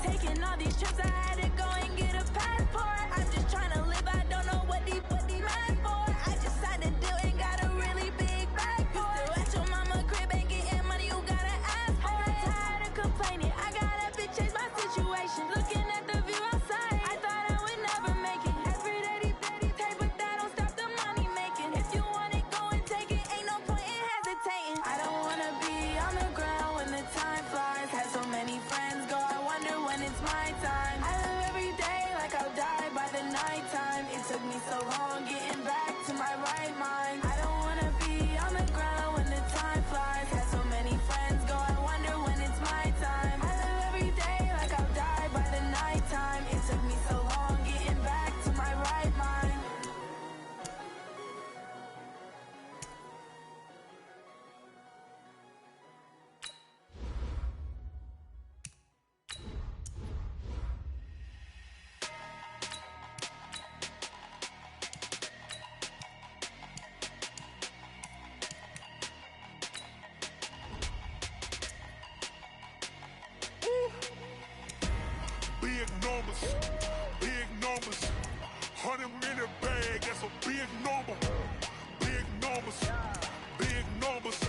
Taking all these trips, I had to go and get a passport. I'm just trying to live, I don't know what these mad for. I just signed a deal and got a really big bag for it. Still at your mama crib, ain't getting money, you gotta ask for it. I got tired of complaining, I gotta change my situation. Looking at the view outside, I thought I would never make it. Every day they take, but that don't stop the money making. If you want it, go and take it, ain't no point in hesitating. I don't wanna be on the ground when the time flies. Had so many friends go, I wonder when it's my time. I live every day like I'll die by the nighttime. It took me so long getting back to my right mind. I don't wanna be on the ground when the time flies. Had so many friends go, I wonder when it's my time. I live every day like I'll die by the nighttime. It took me so long getting back to my right mind. Big numbers, big numbers. 100-minute bag, that's a big number. Big numbers, big numbers.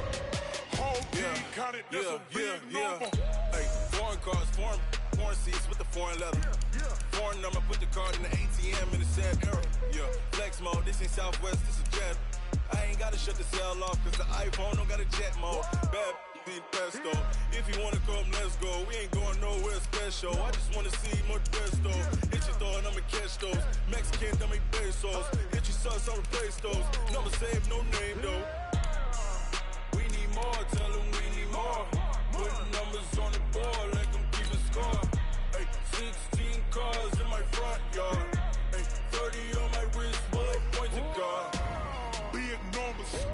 Whole team counted, that's a big number. Hey, foreign cars, foreign seats with the foreign leather. Foreign number, put the card in the ATM in the sad era. Yeah, flex mode, this ain't Southwest, this is Jet. I ain't gotta shut the cell off, cause the iPhone don't got a jet mode. Bad need pesto. If you wanna come, let's go. We ain't going nowhere special. I just wanna see more Modesto. Hit your thought, I'ma catch those. Mexican, dummy pesos. Hit your sons, I'll replace those. Number save, no name though. We need more, tell them we need more. Putting numbers on the board, let them keep a score. Hey, 16 cars in my front yard. Hey, 30 on my wrist, bullet point to God. Big numbers,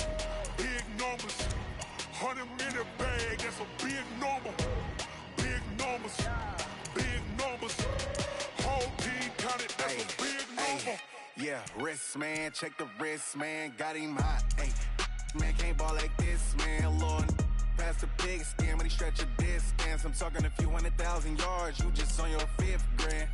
big numbers. 100-minute bag, that's a big number. Big numbers, big numbers. Whole team counted, that's a big number. Yeah, wrist man, check the wrist man, got him hot. Ay, man can't ball like this, man. Lord, past the big skin when he stretch a distance. I'm talking a few 100,000 yards, you just on your 5th grand.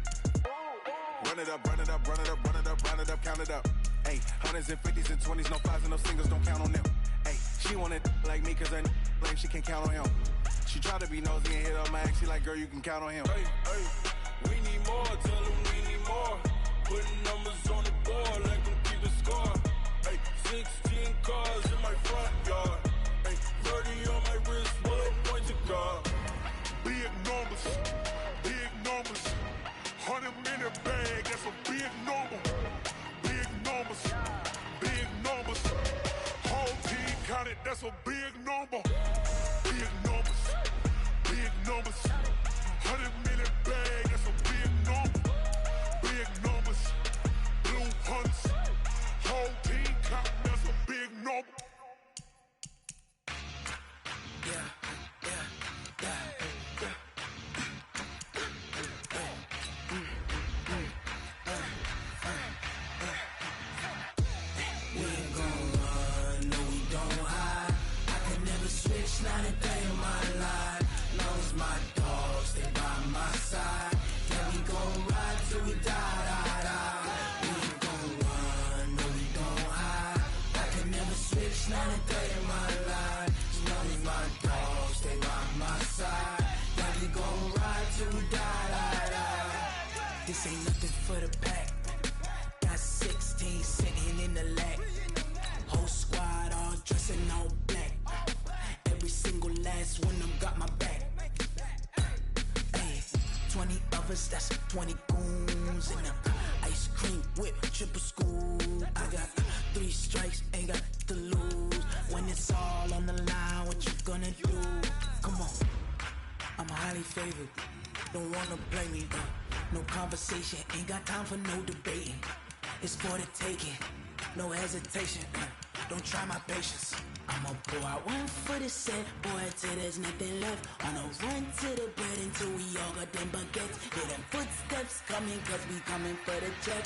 Run it up, run it up, run it up, run it up, run it up, count it up. Ayy, 100s and 50s and 20s, no 5s and no singles, don't count on them. Ayy, she wanted like me cause her like she can count on him. She tried to be nosy and hit up my ex, she like, girl, you can count on him. Hey, hey, we need more, tell them we need more. Putting numbers on the board, let them keep the score. Hey, 16 cars in my front yard. Hey, 30 on my wrist, bullet point to God. Big numbers, big numbers. 100-minute bag, that's a big number. Big numbers, big numbers. Whole team counted, that's a big number. Big numbers, big numbers. 100-minute bag, that's a big number. Big numbers, blue hunts. Whole team counted, that's a big number. Yeah, yeah, yeah. Switch, not a day in my life. Long as my dogs, they by my side. Yeah, we gon' ride till we die, die, die. We ain't gon' run, no, we don't hide. I can never switch, not a day in my life. As long as my dogs, they by my side. Yeah, we gon' ride till we die, die, die. This ain't nothing for the pack. Got 16 sitting in the lap. Whole squad all dressing all black. Every single last one of them got my back. Ay, 20 of us, that's 20 goons in the ice cream whip, triple scoop. I got 3 strikes, ain't got to lose. When it's all on the line, what you gonna do? Come on, I'm highly favored. Don't wanna play me, no conversation. Ain't got time for no debating. It's for the taking, no hesitation. Don't try my patience. I'ma pour out one for the set, boy, till there's nothing left. On a run to the bread until we all got them baguettes. Hear them footsteps coming, cause we coming for the check.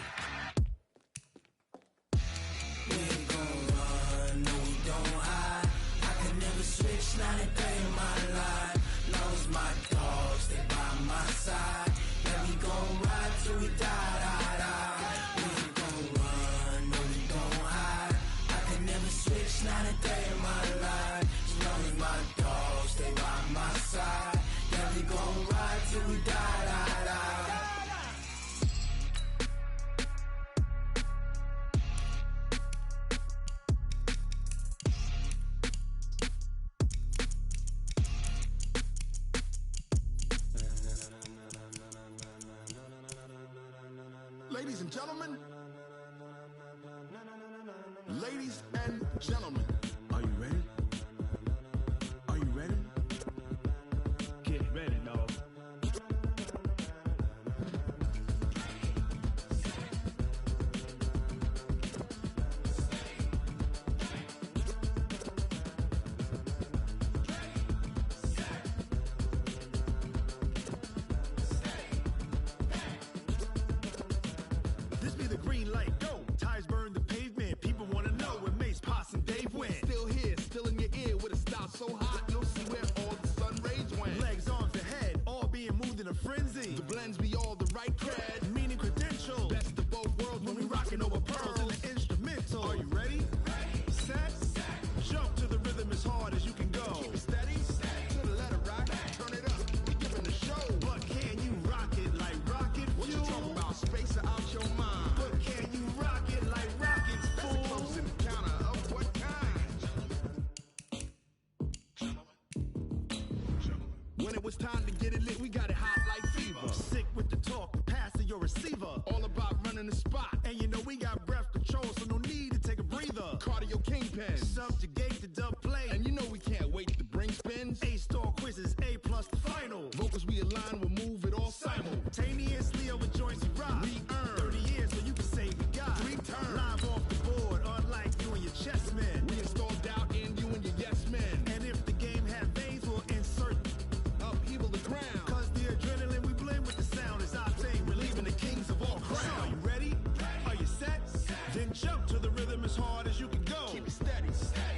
We ain't gon' run, no, we don't hide. I can never switch, not a day in my life. Long as my dogs, they by my side. Ladies and gentlemen, ladies and gentlemen, are you ready? Are you ready? Get ready, dog. This be the green light, go. Tires burn the pavement. People wanna know where Mace, Pops, and Dave went. Still here, still in your ear with a style so hot, you'll see where all the sun rays went. Legs, arms, and head, all being moved in a frenzy. The blends be all the right cred, meaning credential. Best of both worlds when we rockin' over pearls in the instrumental. Are you ready? Set, jump to the rhythm as hard as you can go. Keep it steady, to the letter rock, turn it up, we giving the show. But can you rock it like rocket fuel? What you talking about? Space or out your mind? But can you rock it like rockets, fool? That's a close encounter of what kind? When it was time to get it lit, we got it hot like fever. Sick with the talk, passing your receiver. All about running the spot. And you know we got breath control, so no need to take a breather. Cardio kingpin, subjugate the dub play. And you know we can't wait to bring spins. A-star quizzes, A+ the final. Vocals we align, we'll move it all simultaneously over joints we rock. We earn 30 years, so you can say we got 3 turns. Live off the board, unlike you and your chess men. We install doubt in you and your yes men. And if the game had veins, we'll insert upheaval the ground. Cause the adrenaline we blend with the sound is our thing. We're leaving the kings of all crowns. So are you ready? Are you set? Then jump to the rhythm as hard as you can go. Keep it steady,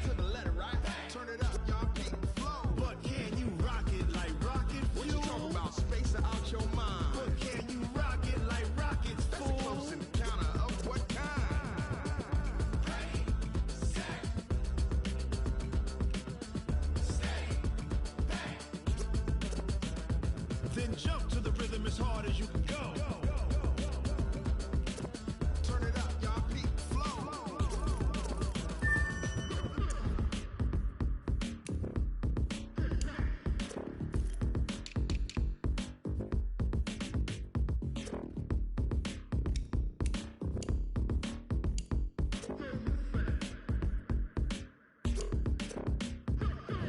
to the letter right. Turn it up, y'all keep the flow. But can you rock it like rocket fuel? What you talking about? Space or out your mind? But can you rock it like rockets, fool? That's a close encounter of what kind? Then jump to the rhythm as hard as you can go. Turn it up, y'all peak flow.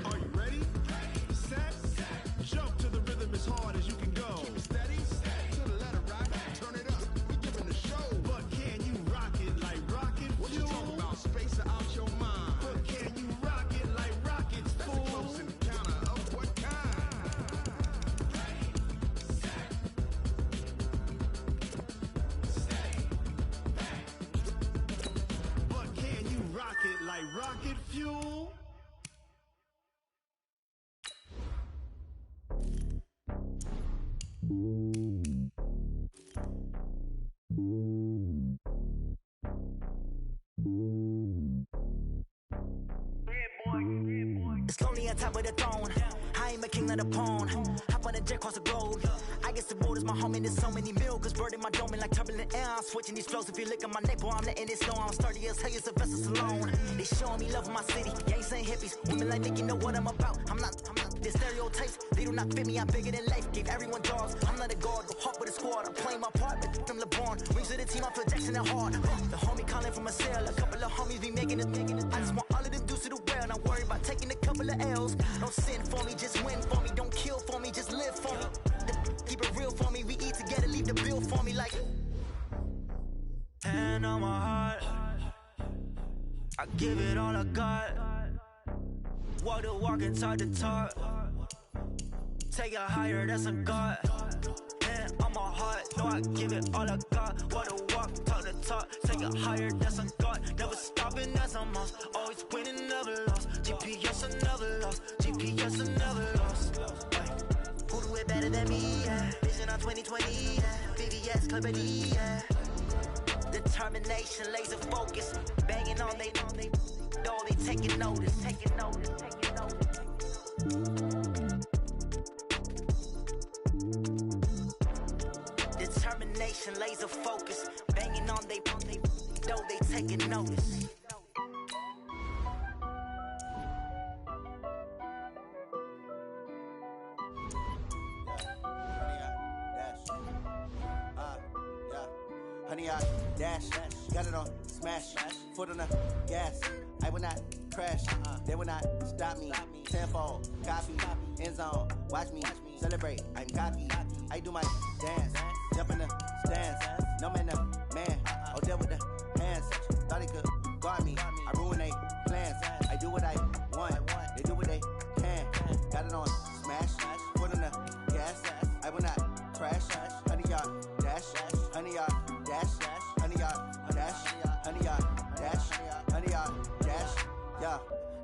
Are you ready? Set, jump to the rhythm as hard as you can go. Keep it steady, to the letter right. Turn it up, we giving the show. But can you rock it like rocket fuel? What you talking about? Space or out your mind? But can you rock it like rockets, fool? That's a close encounter of what kind? But can you rock it like rocket fuel? It's lonely on top of the throne. I am a king of the pawn. Hop on a jet across the globe. I guess the road is my home and there's so many milkers burning my dome like turbulent air. I'm switching these flows. If you look at my neck, boy, I'm letting it snow. I'm sturdy as hell, it's a vessel alone. They showing me love in my city. Yeah, ain't saying hippies. Women like Nick, you know what I'm about. I'm not. The stereotypes, they do not fit me. I'm bigger than life. Gave everyone dogs. I'm not a guard. Go hawk with a squad. I'm playing my part, but I'm LeBron. Rings to the team, I feel Jackson and hard. The homie calling from a cell. A couple of homies be making it. I just want all of them dudes to the well. Not worry about taking a couple of L's. Don't sin for me, just win for me. Don't kill for me, just live for me. Keep it real for me. We eat together, leave the bill for me like. Hand on my heart, I give it all I got. Walk the walk and talk the talk. Take it higher, that's a God. Hand on my heart, know I give it all I got. Walk the walk, talk the talk. Take it higher, that's a God. Never stopping, that's a must. Always winning, never lost. GPS, I never lost. GPS, I never lost. Who do it better than me? Yeah. Vision on 2020. Yeah. VVS, Clarity. Yeah. Determination, laser focus. Banging on they know they taking notice. Taking notice. Taking notice. Determination, laser focus. Banging on they know they taking notice. honey, I dash. Got it on smash, foot on the gas. I will not crash, they will not stop me. Tenfold, copy, end zone, watch me celebrate. I'm cocky, I do my dance, jump in the stands. No man, man, oh there with the hands. Thought he could guard me, I ruin they plans. I do what I want, they do what they can. Got it on smash, foot on the gas. I will not crash, honey yard dash, honey yard dash, honey yard dash, honey yard dash, honey yard dash, yeah.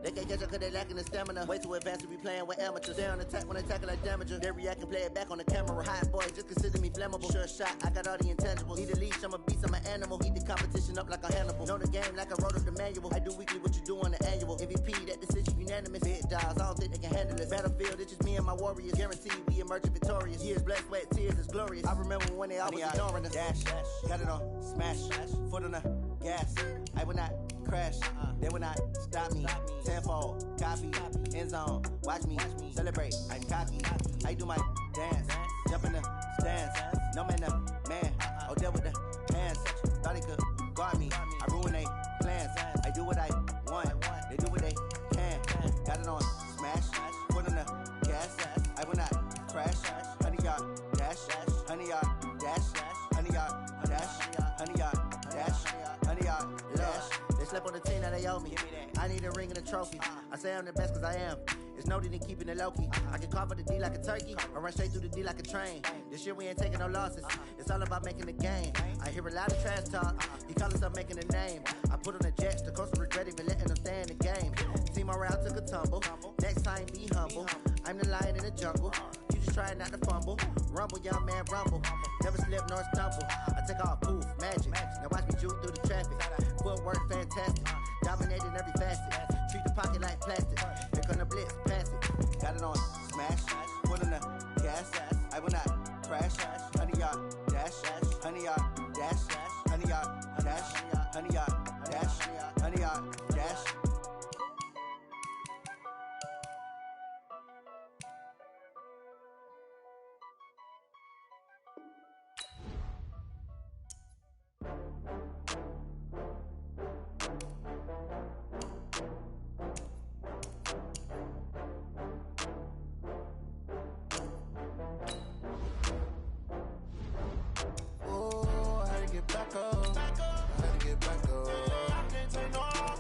They can't catch up cause they lacking the stamina. Way too advanced to be playing with amateurs. They on attack when they tackle like damager. They react and play it back on the camera. Hot boy, just consider me flammable. Sure shot, I got all the intangibles. Need a leash, I'm a beast, I'm an animal. Heat the competition up like a Hannibal. Know the game like I wrote up the manual. I do weekly what you do on the annual. MVP, that decision unanimous. Big dials, I don't think they can handle it. Battlefield, it's just me and my warriors. Guaranteed we emerging victorious. Years, blood, sweat, tears, it's glorious. I remember when they always ignoring us. Dash, got it on smash, foot on the gas. I will not crash, they will not stop me. Tenfold, copy, end zone, watch me celebrate. I'm cocky, I do my dance, jump in the stands. No man, man, oh there with the hands. Thought he could guard me, I ruin they plans. I do what I want, they do what they can. Got it on smash, foot on the gas. I will not crash, honey yard dash, honey yard dash, honey yard dash, honey yard dash, honey yard dash. They slept on the team that they owe me. I need a ring and a trophy. I say I'm the best cause I am. It's no need in keeping it low-key. I can carve for the D like a turkey, or run straight through the D like a train. This year we ain't taking no losses. It's all about making the game. I hear a lot of trash talk. He call himself making a name. I put on the jets, the coast regret even letting them stay in the game. Team morale took a tumble. Next time be humble. I'm the lion in the jungle. You just trying not to fumble. Rumble, young man, rumble. Never slip nor stumble. I take off, poof, magic. Now watch me juke through the traffic. Footwork fantastic. Dominating every facet. Treat the pocket like plastic. Here come the blitz, pass it. Got it on smash, foot on the gas. I will not crash. Honey yard dash, honey yard dash, honey yard dash, honey yard dash, honey yard dash. Back up. I had to get back up. I can't take no off.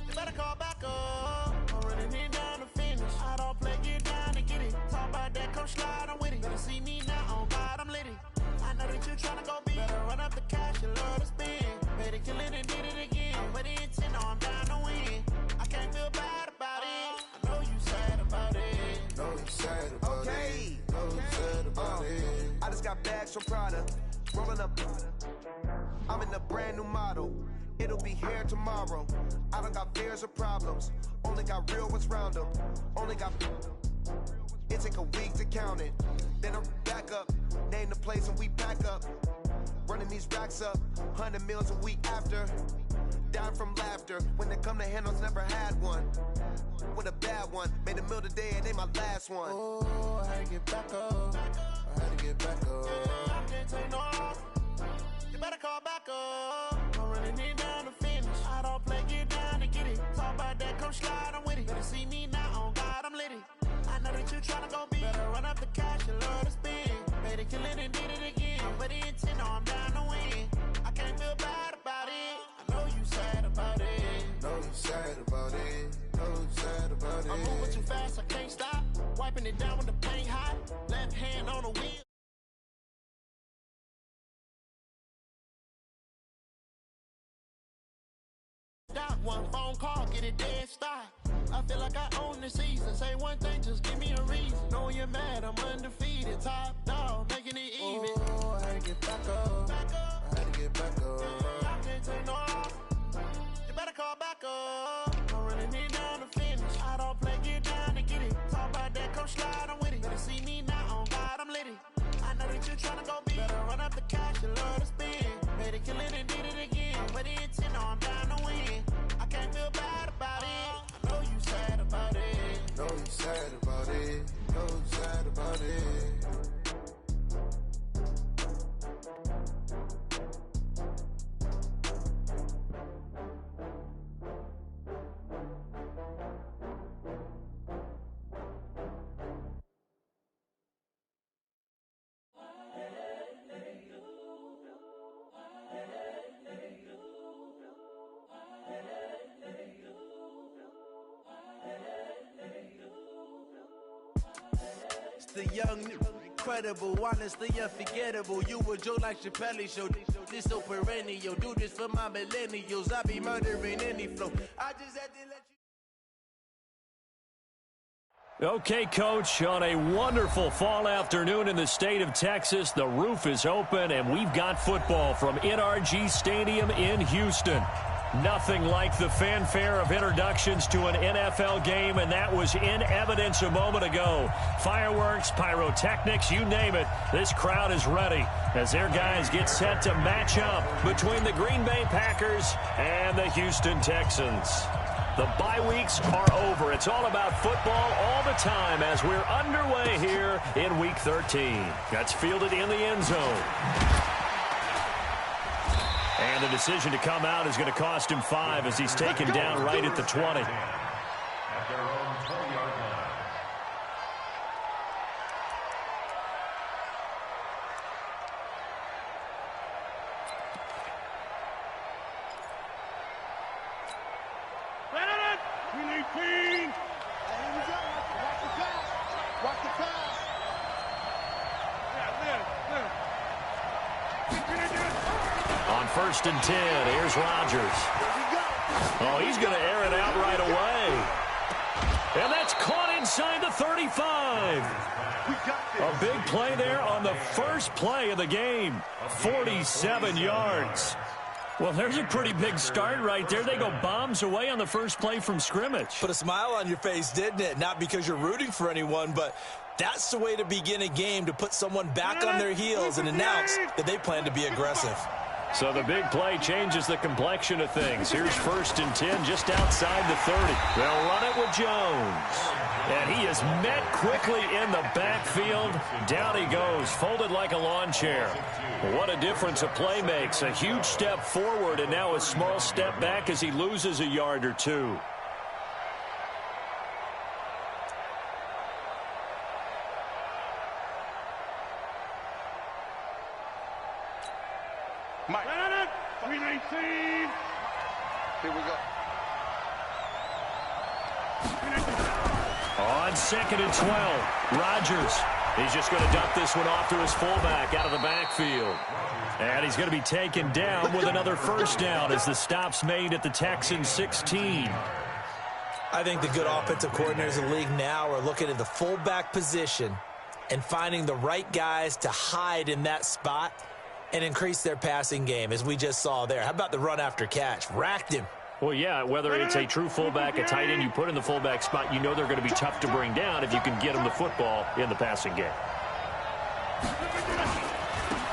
You better call back up. I'm running it down to finish. I don't play, get down and get it. Talk about that, come slide, I'm with it. Better see me now, on God, I'm lit it. I know that you tryna go big. Better run up the cash, you love to spend. Better kill it and did it again. With the intent, no, I'm down to win. I can't feel bad about it. I know you sad about it. Know you sad about it. Know you sad about it. I just got bags from Prada. Rolling up, I'm in a brand new model. It'll be here tomorrow. I don't got fears or problems. Only got real ones round them. Only got. It take a week to count it. Then I'm back up. Name the place and we pack up. Running these racks up. 100 meals a week after. Down from laughter. When they come to handles, never had one. With a bad one. Made a meal today and ain't my last one. Oh, I had to get back up. I had to get back up. I can't take no off. You better call back up. I'm running it down to finish. I don't play, get down and get it. Talk about that, come slide, I'm with it. Better see me now, on God, I'm lit it. I know that you tryna go big. Better run up the cash, you love to spend. Better kill it and did it again. With the intent, no, I'm down to win. I can't feel bad about it. I know you sad about it. Know you sad about it. Know you sad about it. I'm moving too fast, I can't stop. Wiping it down with the paint hot. Left hand on the wheel. One phone call, get it dead stop. I feel like I own the season. Say one thing, just give me a reason. Knowing you're mad, I'm undefeated. Top dog, making it even. Oh, I had to get back up. I had to get back up. I can't take no off. You better call back up. I'm running it down to finish. I don't play, get down and get it. Talk about that, come slide, I'm with it. Better see me now, on God, I'm lit it. I know that you tryna go big. Better run up the cash, you love to spend. Better kill it and did it again. With the intent, no, I'm down to win. I can't feel bad about it. I know you sad about it. Know you sad about it. Know you sad about it. the young, incredible, honestly unforgettable. You a joke like Chappelle Show. This so perennial. Do this for my millennials. I be murdering any flow. I just had to let you. Okay, Coach, on a wonderful fall afternoon in the state of Texas, the roof is open, and we've got football from NRG Stadium in Houston. Nothing like the fanfare of introductions to an NFL game, and that was in evidence a moment ago. Fireworks, pyrotechnics, you name it. This crowd is ready as their guys get set to match up between the Green Bay Packers and the Houston Texans. The bye weeks are over. It's all about football all the time as we're underway here in Week 13. That's fielded in the end zone. And the decision to come out is going to cost him 5 as he's taken down right at the 20. At their own 20-yard line. Watch the pass. On 1st and 10, here's Rodgers. Oh, he's going to air it out right away. And that's caught inside the 35. A big play there on the first play of the game. 47 yards. Well, there's a pretty big start right there. They go bombs away on the first play from scrimmage. Put a smile on your face, didn't it? Not because you're rooting for anyone, but that's the way to begin a game, to put someone back on their heels and announce that they plan to be aggressive. So the big play changes the complexion of things. Here's 1st and 10 just outside the 30. They'll run it with Jones. And he is met quickly in the backfield. Down he goes, folded like a lawn chair. What a difference a play makes. A huge step forward and now a small step back as he loses a yard or two. Mike. 319. Here we go. On 2nd and 12, Rodgers. He's just going to dump this one off to his fullback out of the backfield. And he's going to be taken down with another first down as the stop's made at the Texans 16. I think the good offensive coordinators in the league now are looking at the fullback position and finding the right guys to hide in that spot and increase their passing game, as we just saw there. How about the run after catch? Racked him. Well, yeah, whether it's a true fullback, a tight end you put in the fullback spot, you know they're going to be tough to bring down if you can get them the football in the passing game.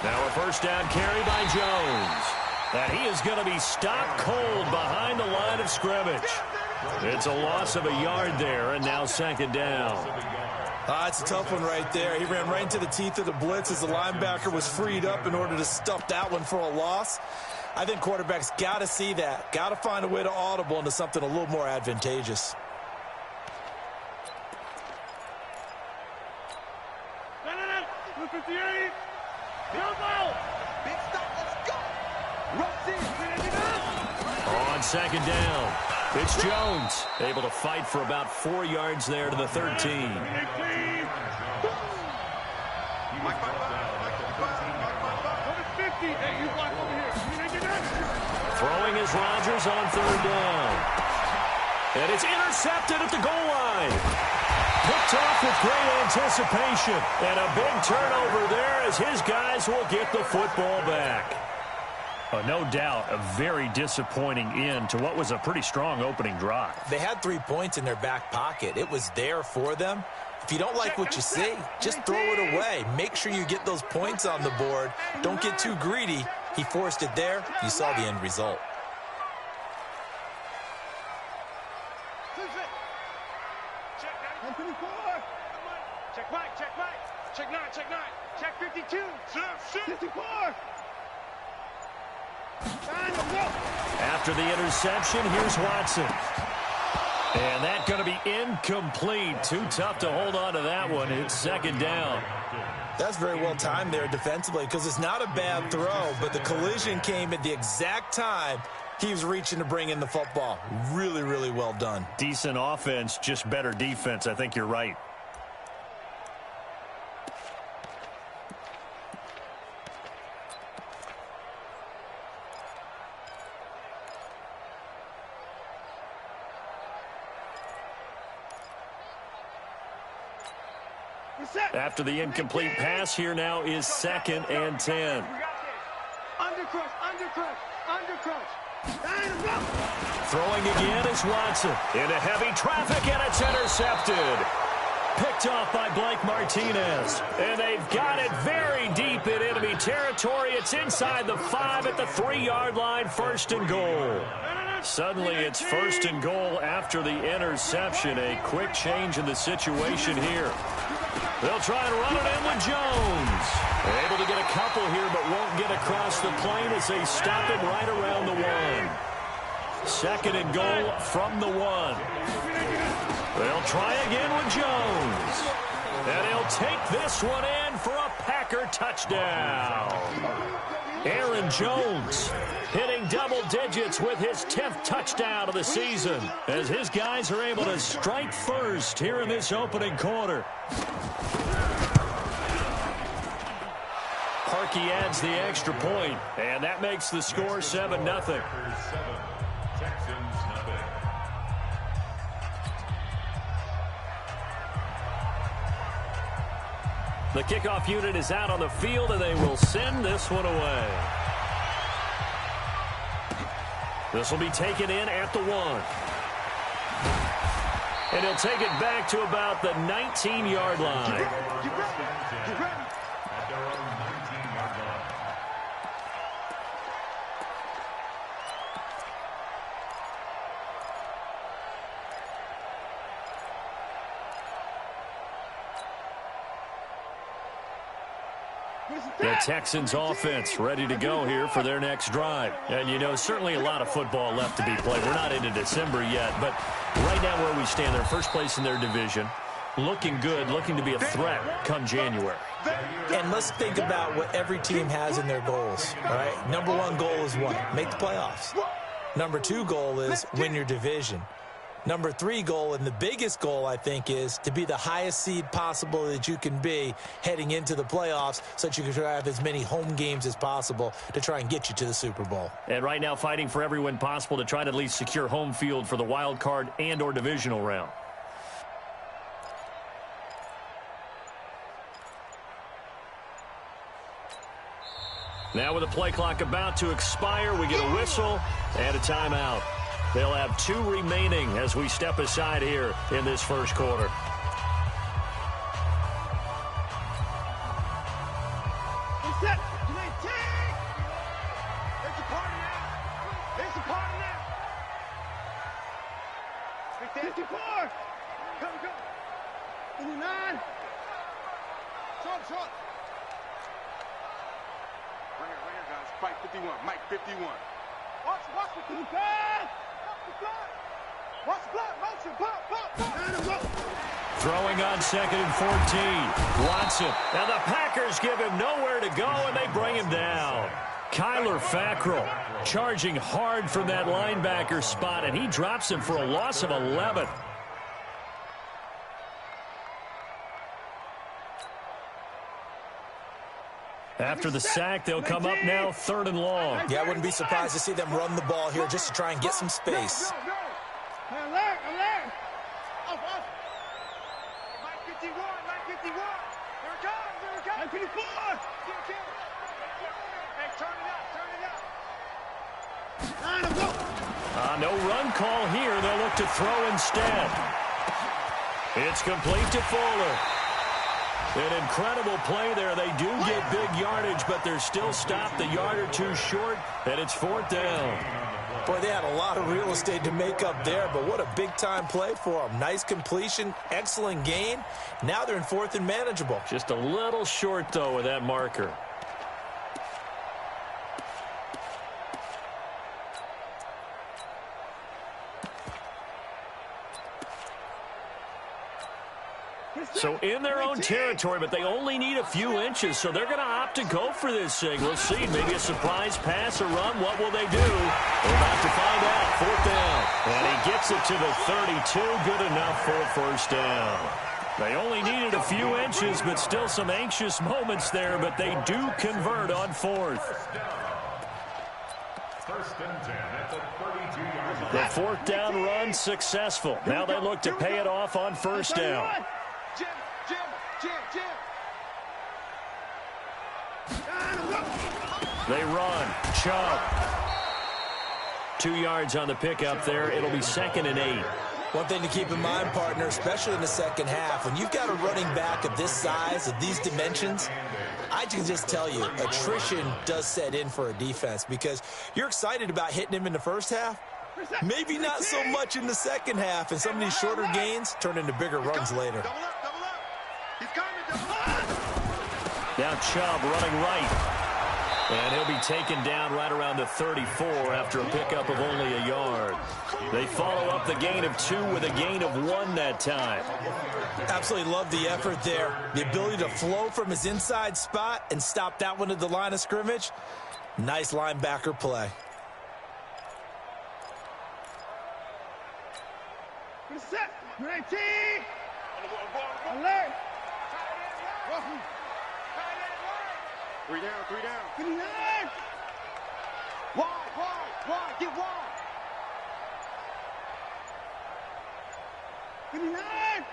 Now a first down carry by Jones. And he is going to be stopped cold behind the line of scrimmage. It's a loss of a yard there, and now 2nd down. It's a tough one right there. He ran right into the teeth of the blitz as the linebacker was freed up in order to stuff that one for a loss. I think quarterbacks got to see that. Got to find a way to audible into something a little more advantageous. On 2nd down, it's Jones. Able to fight for about 4 yards there to the 13. Throwing is Rodgers on 3rd down. And it's intercepted at the goal line. Picked off with great anticipation. And a big turnover there as his guys will get the football back. No doubt a very disappointing end to what was a pretty strong opening drive. They had 3 points in their back pocket. It was there for them. If you don't like what you see, just throw it away. Make sure you get those points on the board. Don't get too greedy. He forced it there. You saw the end result. Check Mike, check Mike. Check 9, check 9. Check 52. 54. After the interception, here's Watson. And that's going to be incomplete. Too tough to hold on to that one. It's 2nd down. That's very well timed there defensively because it's not a bad throw, but the collision came at the exact time he was reaching to bring in the football. Really, really well done. Decent offense, just better defense. I think you're right. After the incomplete pass, here now is 2nd and 10. Throwing again is Watson. Into heavy traffic, and it's intercepted. Picked off by Blake Martinez. And they've got it very deep in enemy territory. It's inside the 5 at the 3-yard line, 1st and goal. Suddenly it's 1st and goal after the interception. A quick change in the situation here. They'll try and run it in with Jones. They're able to get a couple here, but won't get across the plane as they stop it right around the 1. 2nd and goal from the 1. They'll try again with Jones. And he'll take this one in for a Packer touchdown. Aaron Jones hitting double digits with his 10th touchdown of the season as his guys are able to strike first here in this opening quarter. Parkey adds the extra point, and that makes the score 7-0. The kickoff unit is out on the field, and they will send this one away. This will be taken in at the 1. And he'll take it back to about the 19-yard line. The Texans offense ready to go here for their next drive. And, you know, certainly a lot of football left to be played. We're not into December yet, but right now where we stand, they're first place in their division. Looking good, looking to be a threat come January. And let's think about what every team has in their goals, all right? Number 1 goal is what? Make the playoffs. Number 2 goal is win your division. Number 3 goal, and the biggest goal, I think, is to be the highest seed possible that you can be heading into the playoffs so that you can have as many home games as possible to try and get you to the Super Bowl. And right now fighting for every win possible to try to at least secure home field for the wild card and or divisional round. Now with the play clock about to expire, we get a whistle and a timeout. They'll have 2 remaining as we step aside here in this first quarter. Mike 51, Mike 51. Watch the pass! Watch the block, motion, block. Throwing on 2nd and 14. Watson. Now the Packers give him nowhere to go, and they bring him down. Kyler Fackrell charging hard from that linebacker spot, and he drops him for a loss of 11. After the sack, they'll come up now 3rd and long. Yeah, I wouldn't be surprised to see them run the ball here just to try and get some space. Alert! Off. Mike 51. Here it comes. Mike 54. Hey, turn it up. No run call here. They'll look to throw instead. It's complete to Fuller. An incredible play there. They do get big yardage, but they're still stopped a yard or 2 short, and it's 4th down. Boy, they had a lot of real estate to make up there, but what a big-time play for them. Nice completion, excellent gain. Now they're in 4th and manageable. Just a little short, though, with that marker. So in their own territory, but they only need a few inches, so they're going to opt to go for this thing. We'll see. Maybe a surprise pass or run. What will they do? We're about to find out. 4th down. And he gets it to the 32. Good enough for a 1st down. They only needed a few inches, but still some anxious moments there, but they do convert on 4th. 1st and 10 at the 32-yard line. The 4th down run successful. Now they look to pay it off on 1st down. They run. Chubb. 2 yards on the pickup there. It'll be 2nd and 8. One thing to keep in mind, partner, especially in the second half, when you've got a running back of this size, of these dimensions, I can just tell you, attrition does set in for a defense because you're excited about hitting him in the first half. Maybe not so much in the second half, and some of these shorter gains turn into bigger runs later. Now Chubb running right. And he'll be taken down right around the 34 after a pickup of only a yard. They follow up the gain of 2 with a gain of 1 that time. Absolutely love the effort there. The ability to flow from his inside spot and stop that one at the line of scrimmage. Nice linebacker play. Set. 19. Alert. 3 down, 3 down. 59. Wide, get wide. 59.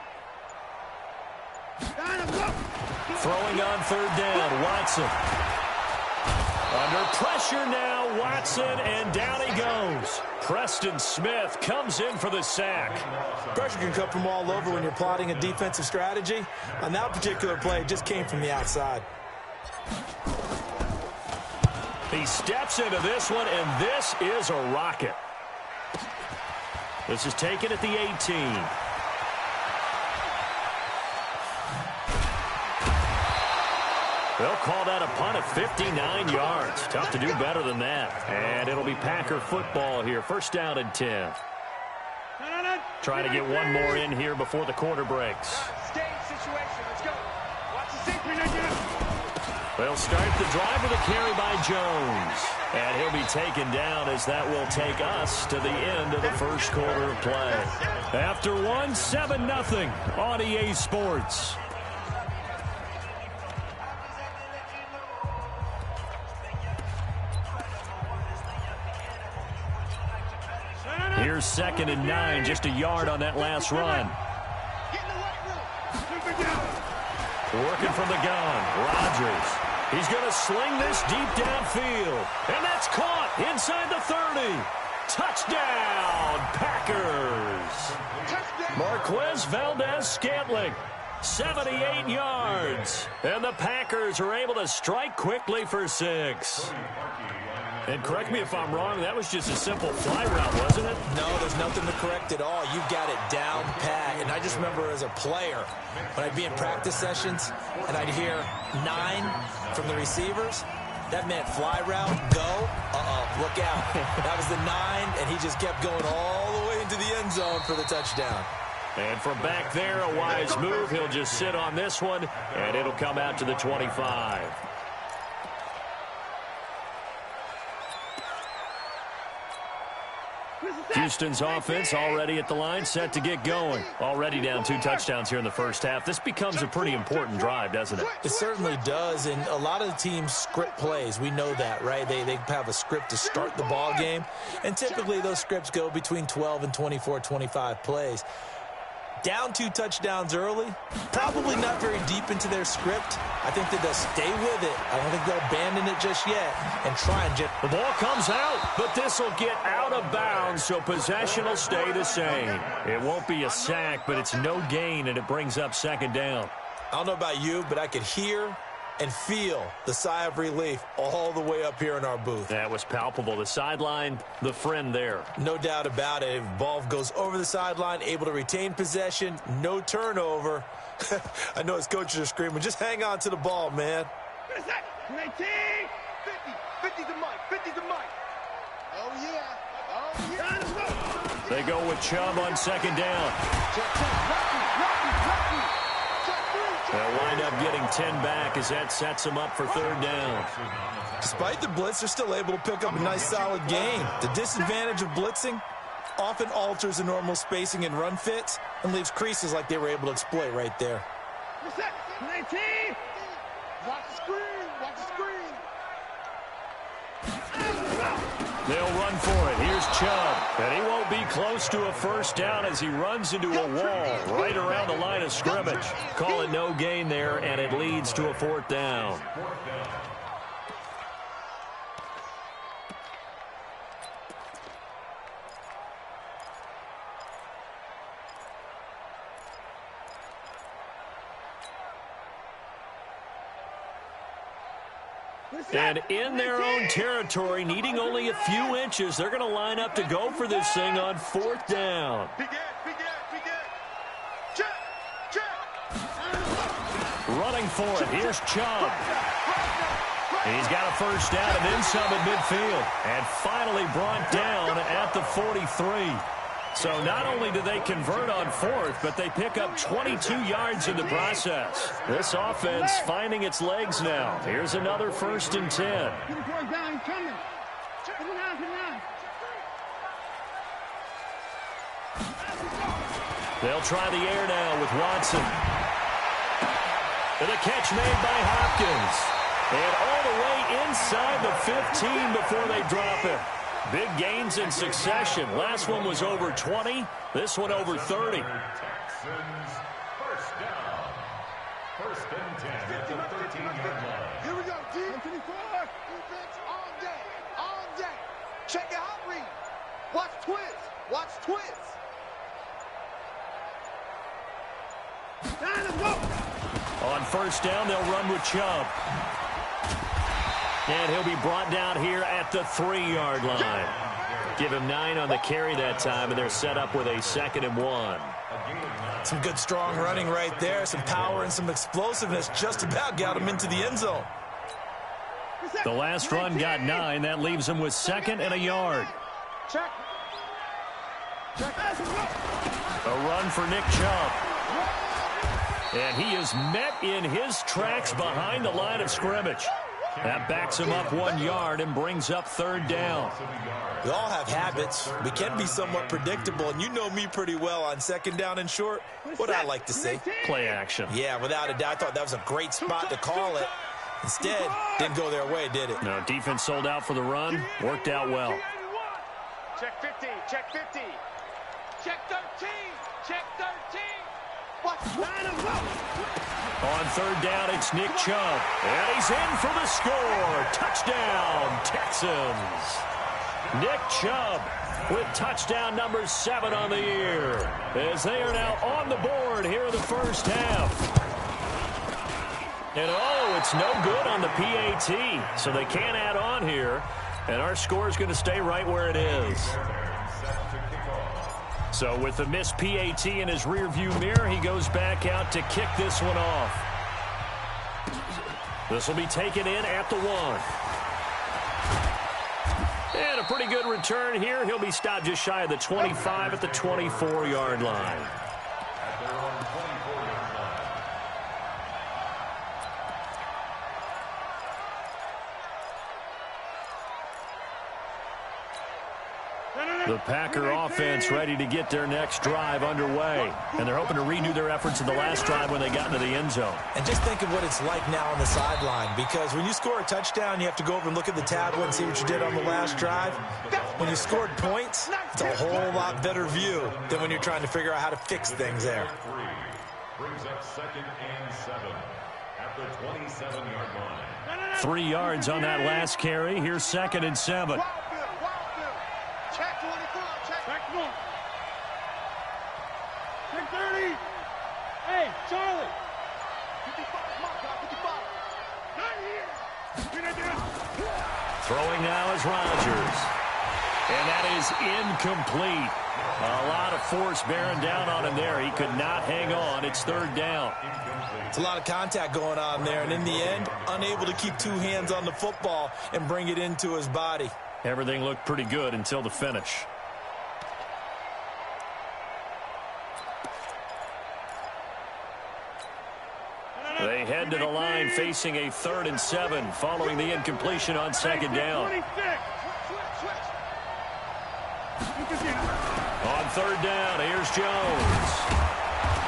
Throwing on 3rd down, Watson. Under pressure now, Watson, and down he goes. Preston Smith comes in for the sack. Pressure can come from all over when you're plotting a defensive strategy. On that particular play, it just came from the outside. He steps into this one, and this is a rocket. This is taken at the 18. They'll call that a punt of 59 yards. Tough to do better than that. And it'll be Packer football here. 1st down and 10. Trying to get one more in here before the quarter breaks. Situation. Let's go. Watch the safety. They'll start the drive with a carry by Jones. And he'll be taken down as that will take us to the end of the first quarter of play. After one, 7-0 on EA Sports. Here's 2nd and 9, just a yard on that last run. Working from the gun, Rodgers. He's going to sling this deep downfield. And that's caught inside the 30. Touchdown, Packers. Marquez Valdez-Scantling, 78 yards. And the Packers are able to strike quickly for 6. And correct me if I'm wrong, that was just a simple fly route, wasn't it? No, there's nothing to correct at all. You've got it down pat. And I just remember as a player, when I'd be in practice sessions and I'd hear 9 from the receivers, that meant fly route, go, look out. That was the 9, and he just kept going all the way into the end zone for the touchdown. And from back there, a wise move. He'll just sit on this one, and it'll come out to the 25. Houston's offense already at the line, set to get going. Already down 2 touchdowns here in the first half. This becomes a pretty important drive, doesn't it? It certainly does, and a lot of the teams script plays. We know that, right? They have a script to start the ball game, and typically those scripts go between 12 and 24, 25 plays. Down 2 touchdowns early, probably not very deep into their script. I think that they'll stay with it. I don't think they'll abandon it just yet and try and get... The ball comes out, but this will get out of bounds, so possession will stay the same. It won't be a sack, but it's no gain, and it brings up 2nd down. I don't know about you, but I could hear and feel the sigh of relief all the way up here in our booth. That was palpable. The sideline, the friend there. No doubt about it. Ball goes over the sideline, able to retain possession, no turnover. I know his coaches are screaming, just hang on to the ball, man. 19, 50, 50 to Mike, 50 to Mike. Oh, yeah. They go with Chubb on 2nd down. They'll wind up getting 10 back as that sets them up for 3rd down. Despite the blitz, they're still able to pick up a nice solid gain. The disadvantage of blitzing often alters the normal spacing and run fits and leaves creases like they were able to exploit right there. 19. Watch the screen. Watch the screen. They'll run for it. Here's Chubb. And he won't be close to a first down as he runs into a wall right around the line of scrimmage. Call it no gain there, and it leads to a 4th down. And in their own territory, needing only a few inches, they're going to line up to go for this thing on 4th down. Running for it, here's Chubb. He's got a first down and then some at midfield. And finally brought down at the 43. So not only do they convert on 4th, but they pick up 22 yards in the process. This offense finding its legs now. Here's another 1st and 10. They'll try the air now with Watson. And a catch made by Hopkins. And all the way inside the 15 before they drop it. Big gains in succession. Last one was over 20. This one over 30. Texans, first down. 1st and 10 at the 13-yard line. Here we go, D24. Defense all day, all day. Check it out, read. Watch twins. Watch twins. On 1st down, they'll run with Chubb. And he'll be brought down here at the 3-yard line. Give him 9 on the carry that time, and they're set up with a 2nd and 1. Some good, strong running right there. Some power and some explosiveness. Just about got him into the end zone. The last run got 9. That leaves him with 2nd and a yard. A run for Nick Chubb. And he is met in his tracks behind the line of scrimmage. That backs him up 1 yard and brings up 3rd down. We all have habits. We can be somewhat predictable, and you know me pretty well on 2nd down and short. What I like to say? Play action. Yeah, without a doubt. I thought that was a great spot to call it. Instead, didn't go their way, did it? No, defense sold out for the run. Worked out well. Check 50, check 50. Check 13, check 13. Watch. On 3rd down, it's Nick Chubb. And he's in for the score. Touchdown, Texans. Nick Chubb with touchdown number 7 on the year. As they are now on the board here in the first half. And it's no good on the PAT. So they can't add on here. And our score is going to stay right where it is. So with the missed PAT in his rearview mirror, he goes back out to kick this one off. This will be taken in at the 1. And a pretty good return here. He'll be stopped just shy of the 25 at the 24-yard line. The Packer offense ready to get their next drive underway. And they're hoping to redo their efforts in the last drive when they got into the end zone. And just think of what it's like now on the sideline. Because when you score a touchdown, you have to go over and look at the tablet and see what you did on the last drive. When you scored points, it's a whole lot better view than when you're trying to figure out how to fix things there. Brings up 2nd and 7 at the 27-yard line. 3 yards on that last carry. Here's 2nd and 7. Check 24, check 1. Check 30. Hey, Charlie. 55, mark out, 55. Not here. Throwing now is Rodgers. And that is incomplete. A lot of force bearing down on him there. He could not hang on. It's 3rd down. It's a lot of contact going on there. And in the end, unable to keep 2 hands on the football and bring it into his body. Everything looked pretty good until the finish. They head to the line facing a 3rd and 7 following the incompletion on 2nd down. On 3rd down, here's Jones.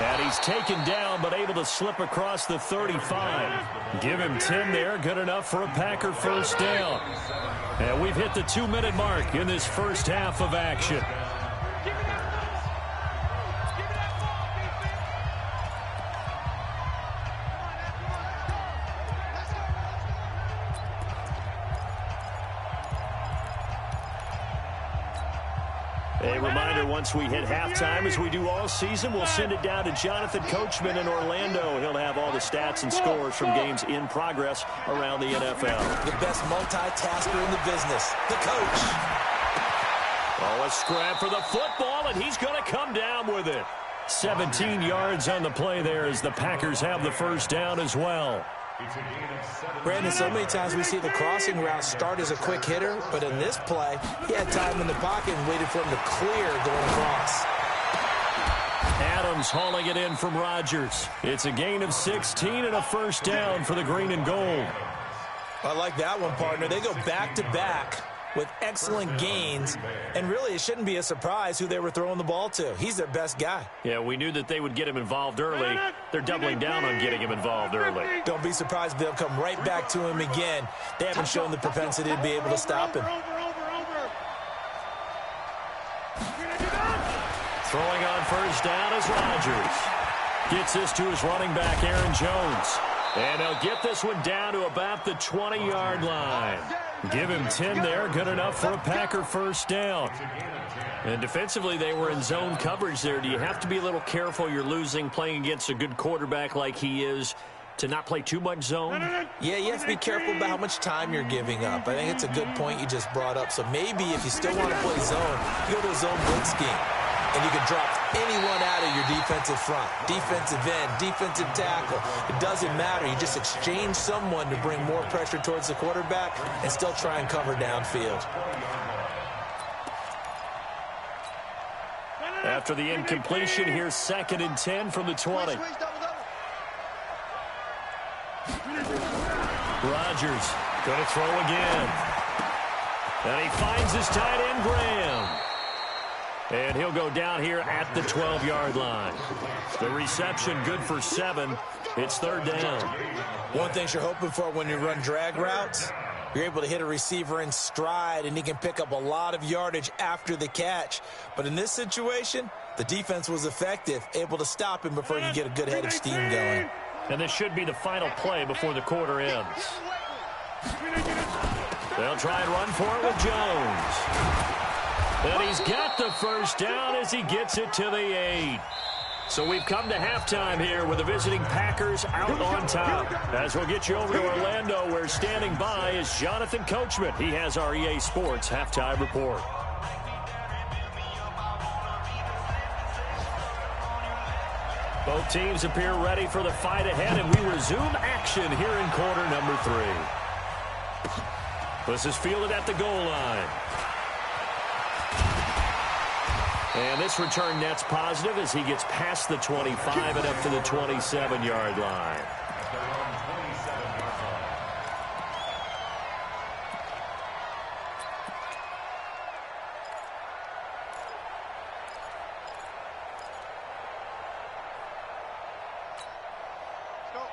And he's taken down, but able to slip across the 35. Give him 10 there. Good enough for a Packer first down. And we've hit the 2-minute mark in this first half of action. A reminder, once we hit halftime, as we do all season, we'll send it down to Jonathan Coachman in Orlando. He'll have all the stats and scores from games in progress around the NFL. The best multitasker in the business, the coach. Oh, a scrap for the football, and he's going to come down with it. 17 yards on the play there as the Packers have the first down as well. Brandon, so many times we see the crossing route start as a quick hitter, but in this play, he had time in the pocket and waited for him to clear going across. Adams hauling it in from Rodgers. It's a gain of 16 and a first down for the green and gold. I like that one, partner. They go back-to-back with excellent gains, and really it shouldn't be a surprise who they were throwing the ball to. He's their best guy. Yeah, we knew that they would get him involved early. They're doubling down on getting him involved early. Don't be surprised if they'll come right back to him again. They haven't shown the propensity to be able to stop him. Throwing on first down is Rodgers. Gets this to his running back, Aaron Jones. And they'll get this one down to about the 20-yard line. Give him 10 there. Good enough for a Packer first down. And defensively, they were in zone coverage there. Do you have to be a little careful? You're losing, playing against a good quarterback like he is, to not play too much zone? Yeah, you have to be careful about how much time you're giving up. I think it's a good point you just brought up. So maybe if you still want to play zone, you go to a zone blitz scheme. And you can drop anyone out of your defensive front, defensive end, defensive tackle. It doesn't matter. You just exchange someone to bring more pressure towards the quarterback and still try and cover downfield. After the incompletion, here's 2nd and 10 from the 20. Rodgers going to throw again. And he finds his tight end, Graham. And he'll go down here at the 12-yard line. The reception good for 7. It's 3rd down. One thing you're hoping for when you run drag routes, you're able to hit a receiver in stride, and he can pick up a lot of yardage after the catch. But in this situation, the defense was effective, able to stop him before he could get a good head of steam going. And this should be the final play before the quarter ends. They'll try and run for it with Jones. And he's got the first down as he gets it to the 8. So we've come to halftime here with the visiting Packers out on top. As we'll get you over to Orlando, where standing by is Jonathan Coachman. He has our EA Sports halftime report. Both teams appear ready for the fight ahead, and we resume action here in quarter number 3. This is fielded at the goal line. And this return net's positive as he gets past the 25 and up to the 27-yard line.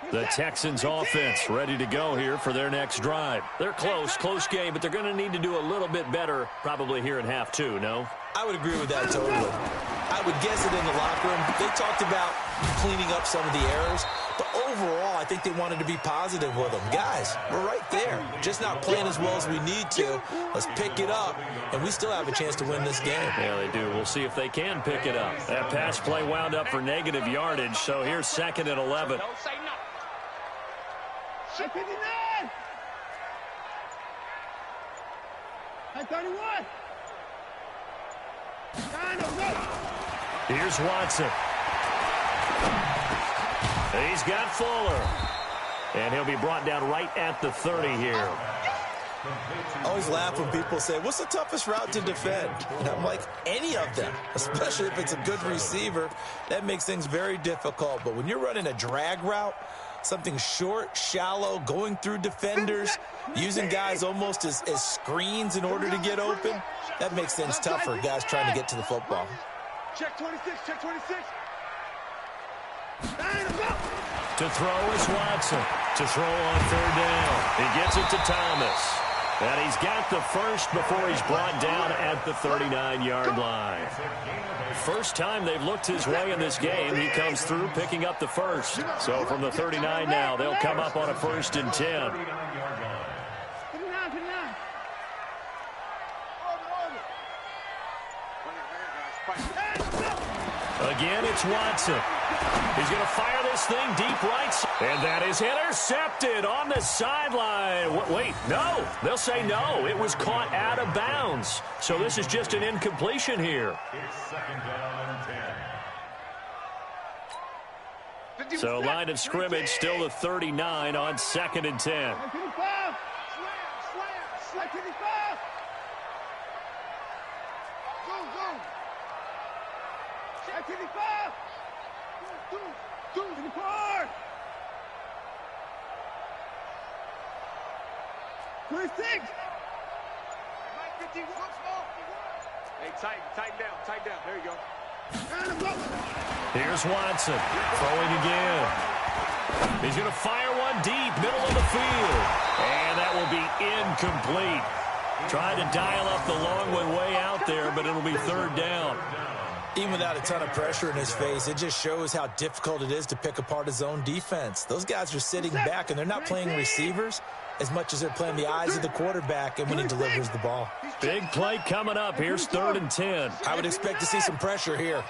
The Texans offense ready to go here for their next drive. They're close game, but they're going to need to do a little bit better probably here in half 2, no? I would agree with that totally. I would guess it in the locker room. They talked about cleaning up some of the errors, but overall, I think they wanted to be positive with them. Guys, we're right there. Just not playing as well as we need to. Let's pick it up, and we still have a chance to win this game. Yeah, they do. We'll see if they can pick it up. That pass play wound up for negative yardage, so here's 2nd and 11. Hey, 59! Hey, 31! Here's Watson. He's got Fuller. And he'll be brought down right at the 30 here. I always laugh when people say, what's the toughest route to defend? And I'm like, any of them, especially if it's a good receiver. That makes things very difficult. But when you're running a drag route, something short, shallow, going through defenders, using guys almost as screens in order to get open, that makes things tougher, guys trying to get to the football. Check 26, check 26. To throw is Watson. To throw on third down. He gets it to Thomas. And he's got the first before he's brought down at the 39-yard line. First time they've looked his way in this game, he comes through picking up the first. So from the 39 now, they'll come up on a 1st and 10. Again, it's Watson. He's going to fire this thing deep right. And that is intercepted on the sideline. Wait, no. They'll say no. It was caught out of bounds. So this is just an incompletion here. It's 2nd down and 10. So line of scrimmage still the 39 on 2nd and 10. Hey, tighten down. There you go. Here's Watson throwing again. He's going to fire one deep, middle of the field. And that will be incomplete. Trying to dial up the long way out there, but it'll be 3rd down. Even without a ton of pressure in his face, it just shows how difficult it is to pick apart his own defense. Those guys are sitting back, and they're not playing receivers as much as they're playing the eyes of the quarterback and when he delivers the ball. Big play coming up. Here's 3rd and 10. I would expect to see some pressure here.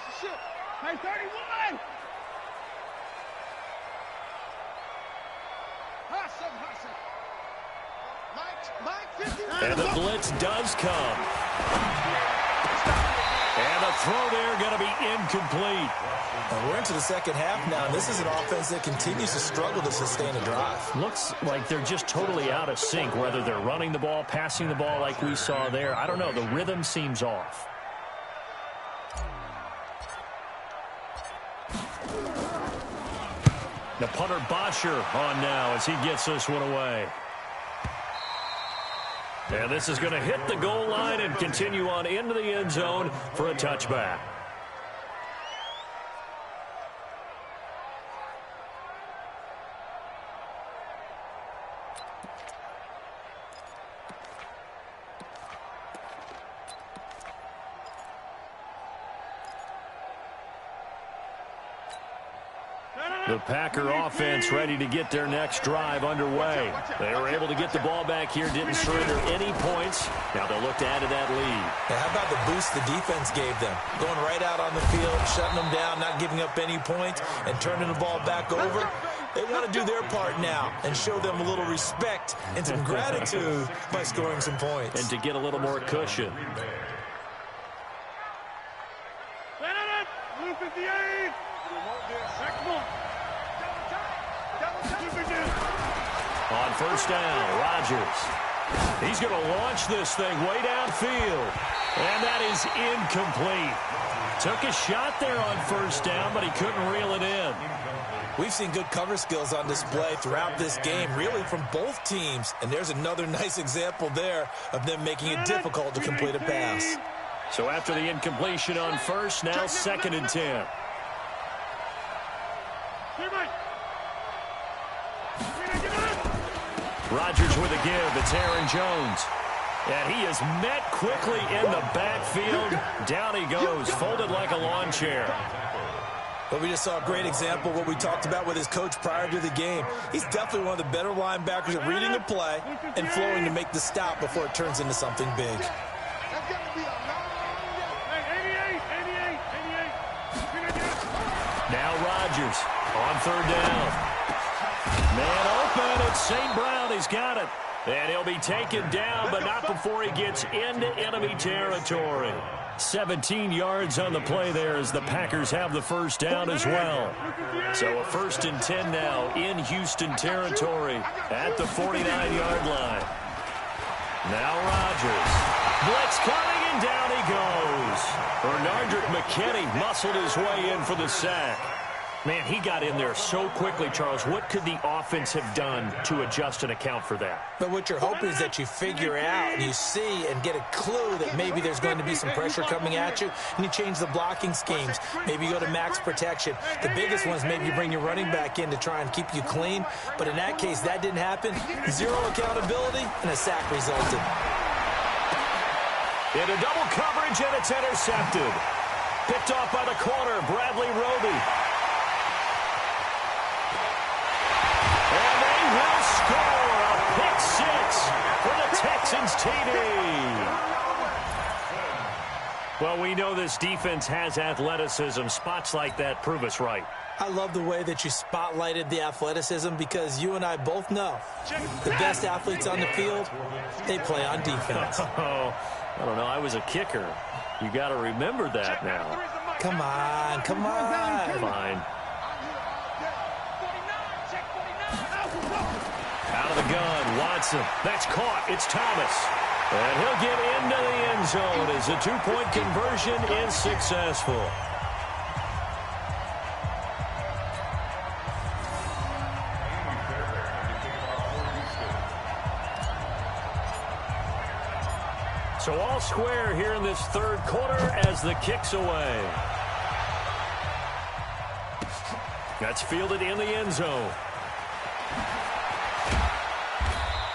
And the blitz does come. And the throw there going to be incomplete. And we're into the 2nd half now, and this is an offense that continues to struggle to sustain a drive. Looks like they're just totally out of sync, whether they're running the ball, passing the ball like we saw there. I don't know. The rhythm seems off. The punter Bosher on now as he gets this one away. And this is going to hit the goal line and continue on into the end zone for a touchback. The Packer offense ready to get their next drive underway. They were able to get the ball back here, didn't surrender any points. Now they'll look to add to that lead. Now, how about the boost the defense gave them? Going right out on the field, shutting them down, not giving up any points, and turning the ball back over. They want to do their part now and show them a little respect and some gratitude by scoring some points. And to get a little more cushion. On 1st down, Rodgers. He's going to launch this thing way downfield. And that is incomplete. Took a shot there on 1st down, but he couldn't reel it in. We've seen good cover skills on display throughout this game, really from both teams. And there's another nice example there of them making it difficult to complete a pass. So after the incompletion on 1st, now 2nd and 10. Rodgers with a give. It's Aaron Jones. And he is met quickly in the backfield. Down he goes, folded like a lawn chair. But we just saw a great example of what we talked about with his coach prior to the game. He's definitely one of the better linebackers at reading a play and flowing to make the stop before it turns into something big. Now Rodgers on 3rd down. Man open, it's St. Brown. He's got it. And he'll be taken down, but not before he gets into enemy territory. 17 yards on the play there as the Packers have the 1st down as well. So a 1st and 10 now in Houston territory at the 49-yard line. Now Rodgers. Blitz coming, and down he goes. Bernardrick McKinney muscled his way in for the sack. Man, he got in there so quickly, Charles. What could the offense have done to adjust and account for that? But what you're hoping is that you figure out and you see and get a clue that maybe there's going to be some pressure coming at you, and you change the blocking schemes. Maybe you go to max protection. The biggest one is maybe you bring your running back in to try and keep you clean. But in that case, that didn't happen. Zero accountability, and a sack resulted. Into double coverage, and it's intercepted. Picked off by the corner, Bradley Roby. And they will score a pick six for the Texans TD. Well, we know this defense has athleticism. Spots like that prove us right. I love the way that you spotlighted the athleticism because you and I both know the best athletes on the field, they play on defense. Oh, I don't know. I was a kicker. You got to remember that now. Come on, come on. Fine. Out of the gun, Watson. That's caught. It's Thomas. And he'll get into the end zone as a two-point conversion is successful. So all square here in this third quarter as the kick's away. That's fielded in the end zone.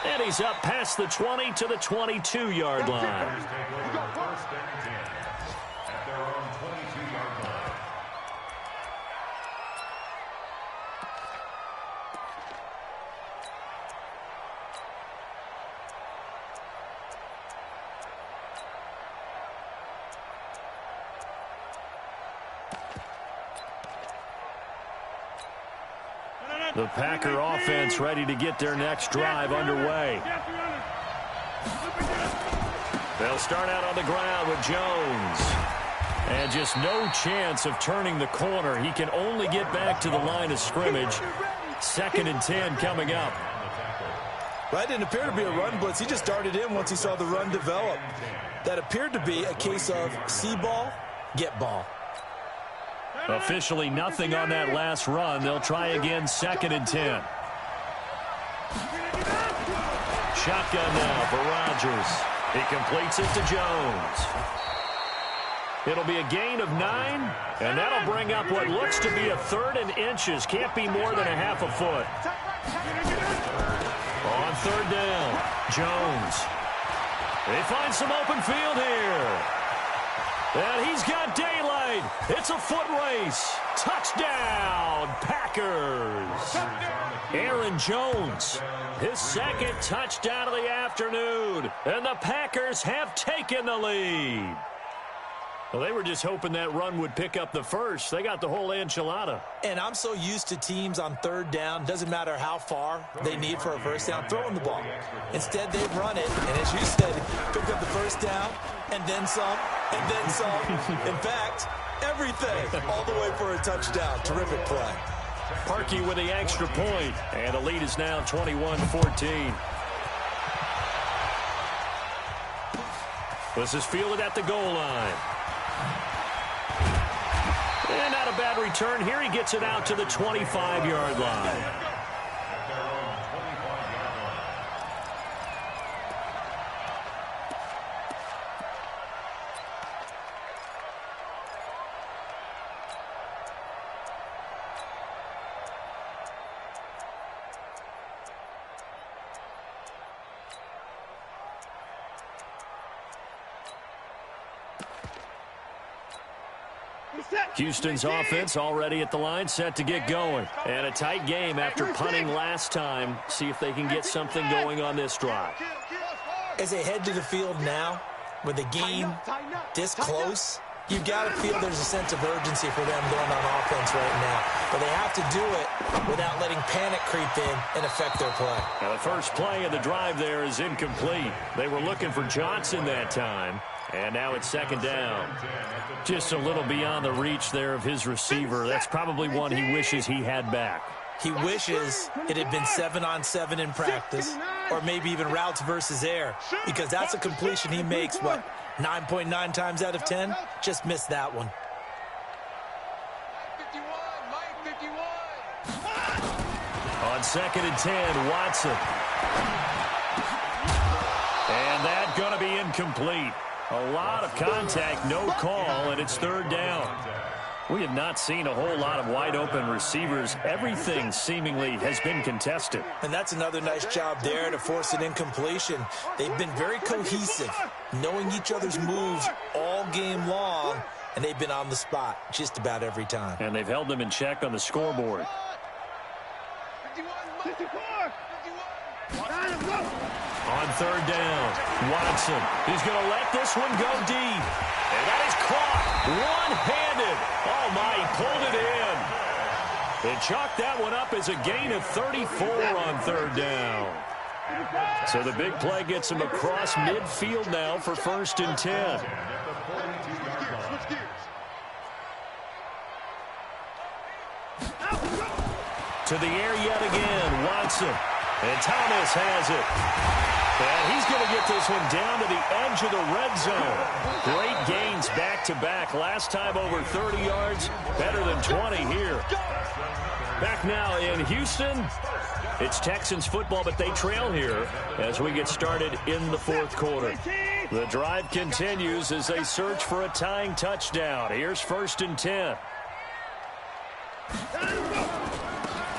And he's up past the 20 to the 22-yard line. First and 10 at their own 22-yard line. The Packer offense ready to get their next drive underway. They'll start out on the ground with Jones. And just no chance of turning the corner. He can only get back to the line of scrimmage. 2nd and 10 coming up. That didn't appear to be a run blitz. He just darted in once he saw the run develop. That appeared to be a case of see ball, get ball. Officially nothing on that last run. They'll try again, 2nd and 10. Shotgun now for Rodgers. He completes it to Jones. It'll be a gain of 9, and that'll bring up what looks to be a 3rd and inches. Can't be more than a half a foot. On 3rd down, Jones. They find some open field here. And he's got daylight. It's a foot race. Touchdown, Packers. Aaron Jones, his 2nd touchdown of the afternoon. And the Packers have taken the lead. Well, they were just hoping that run would pick up the first. They got the whole enchilada. And I'm so used to teams on 3rd down, doesn't matter how far they need for a first down, throwing the ball. Instead, they've run it, and as you said, picked up the first down, and then some, and then some. In fact, everything, all the way for a touchdown. Terrific play. Parkey with the extra point, and the lead is now 21-14. This is fielded at the goal line. And not a bad return here. He gets it out to the 25-yard line. Houston's offense already at the line, set to get going. And a tight game after punting last time. See if they can get something going on this drive. As they head to the field now, with the game this close, you've got to feel there's a sense of urgency for them going on offense right now. But they have to do it without letting panic creep in and affect their play. Now the first play of the drive there is incomplete. They were looking for Johnson that time. And now it's 2nd down. Just a little beyond the reach there of his receiver. That's probably one he wishes he had back. He wishes it had been 7-on-7 in practice, or maybe even routes versus air, because that's a completion he makes, what, 9.9 times out of 10? Just missed that one. Mike 51, On 2nd and 10, Watson. And that going to be incomplete. A lot of contact, no call, and it's 3rd down. We have not seen a whole lot of wide-open receivers. Everything seemingly has been contested. And that's another nice job there to force an incompletion. They've been very cohesive, knowing each other's moves all game long, and they've been on the spot just about every time. And they've held them in check on the scoreboard. On 3rd down, Watson. He's going to let this one go deep. And that is caught one-handed. Oh, my, he pulled it in. And chalked that one up as a gain of 34 on 3rd down. So the big play gets him across midfield now for 1st and 10. To the air yet again, Watson. And Thomas has it. And he's going to get this one down to the edge of the red zone. Great gains back-to-back. Last time over 30 yards, better than 20 here. Back now in Houston. It's Texans football, but they trail here as we get started in the 4th quarter. The drive continues as they search for a tying touchdown. Here's 1st and 10.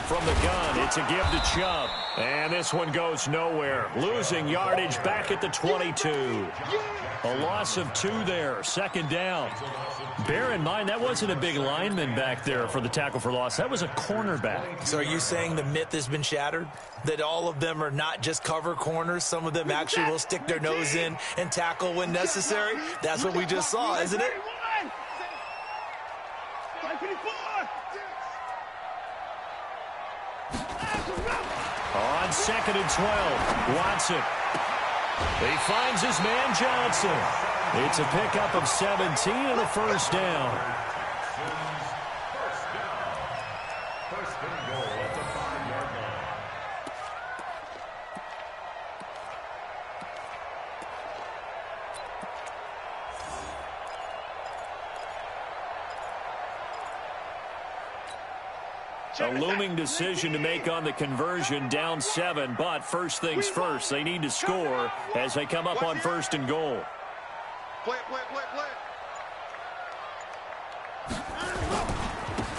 From the gun, it's a give to Chubb. And this one goes nowhere. Losing yardage back at the 22. A loss of 2 there. 2nd down. Bear in mind, that wasn't a big lineman back there for the tackle for loss. That was a cornerback. So are you saying the myth has been shattered? That all of them are not just cover corners? Some of them actually will stick their nose in and tackle when necessary? That's what we just saw, isn't it? On 2nd and 12, Watson. He finds his man Johnson. It's a pickup of 17 and a 1st down. First and goal at the 5-yard line. A looming decision to make on the conversion, down 7, but first things first, they need to score as they come up on 1st and goal. Play it.